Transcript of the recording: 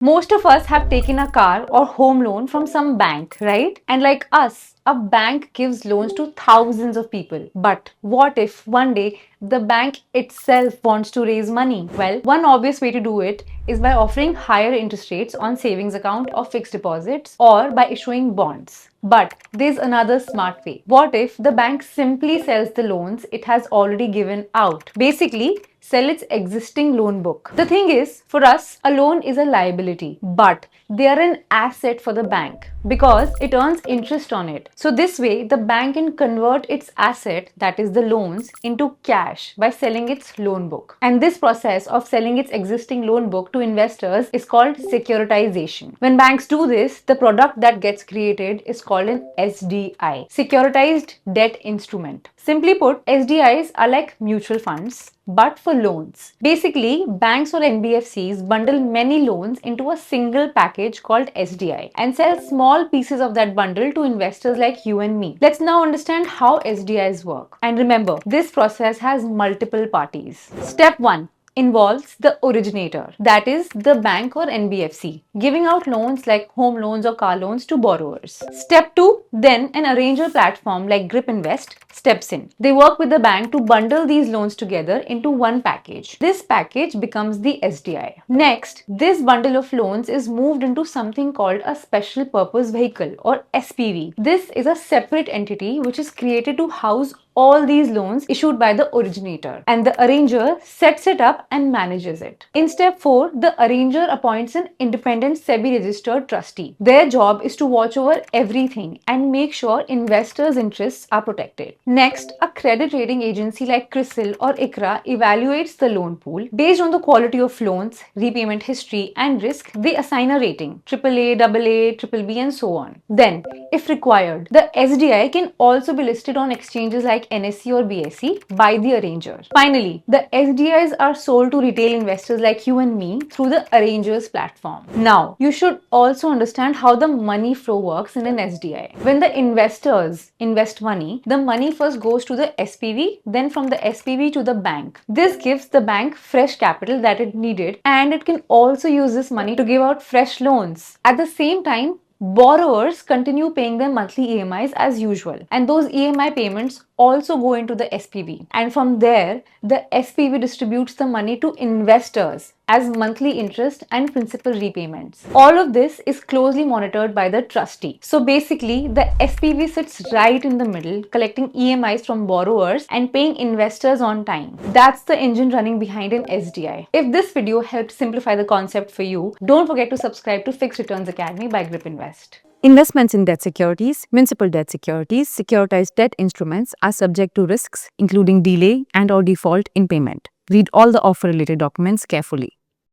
Most of us have taken a car or home loan from some bank, right? And like us, a bank gives loans to thousands of people. But what if one day the bank itself wants to raise money? Well, one obvious way to do it is by offering higher interest rates on savings account or fixed deposits or by issuing bonds. But there's another smart way. What if the bank simply sells the loans it has already given out? Basically, sell its existing loan book. The thing is, for us, a loan is a liability, but they are an asset for the bank because it earns interest on it. So this way, the bank can convert its asset, that is the loans, into cash by selling its loan book. And this process of selling its existing loan book to investors is called securitization. When banks do this, the product that gets created is called an SDI, Securitized Debt Instrument. Simply put, SDIs are like mutual funds, but for loans. Basically, banks or NBFCs bundle many loans into a single package called SDI and sell small pieces of that bundle to investors like you and me. Let's now understand how SDIs work. And remember, this process has multiple parties. Step 1 involves the originator, that is the bank or NBFC, giving out loans like home loans or car loans to borrowers. Step 2, then an arranger platform like Grip Invest steps in. They work with the bank to bundle these loans together into one package. This package becomes the SDI. Next, this bundle of loans is moved into something called a special purpose vehicle or SPV. This is a separate entity which is created to house all these loans issued by the originator, and the arranger sets it up and manages it. In step 4, the arranger appoints an independent SEBI registered trustee. Their job is to watch over everything and make sure investors' interests are protected. Next, a credit rating agency like CRISIL or ICRA evaluates the loan pool. Based on the quality of loans, repayment history, and risk, they assign a rating AAA, AA, BBB, and so on. Then, if required, the SDI can also be listed on exchanges like NSE or BSE by the arranger. Finally, the SDIs are sold to retail investors like you and me through the arranger's platform. Now, you should also understand how the money flow works in an SDI. When the investors invest money, the money first goes to the SPV, then from the SPV to the bank. This gives the bank fresh capital that it needed, and it can also use this money to give out fresh loans. At the same time, borrowers continue paying their monthly EMIs as usual, and those EMI payments also go into the SPV. And from there, the SPV distributes the money to investors as monthly interest and principal repayments. All of this is closely monitored by the trustee. So basically, the SPV sits right in the middle, collecting EMIs from borrowers and paying investors on time. That's the engine running behind an SDI. If this video helped simplify the concept for you, don't forget to subscribe to Fixed Returns Academy by Grip Invest. Investments in debt securities, municipal debt securities, securitized debt instruments are subject to risks, including delay and/or default in payment. Read all the offer-related documents carefully.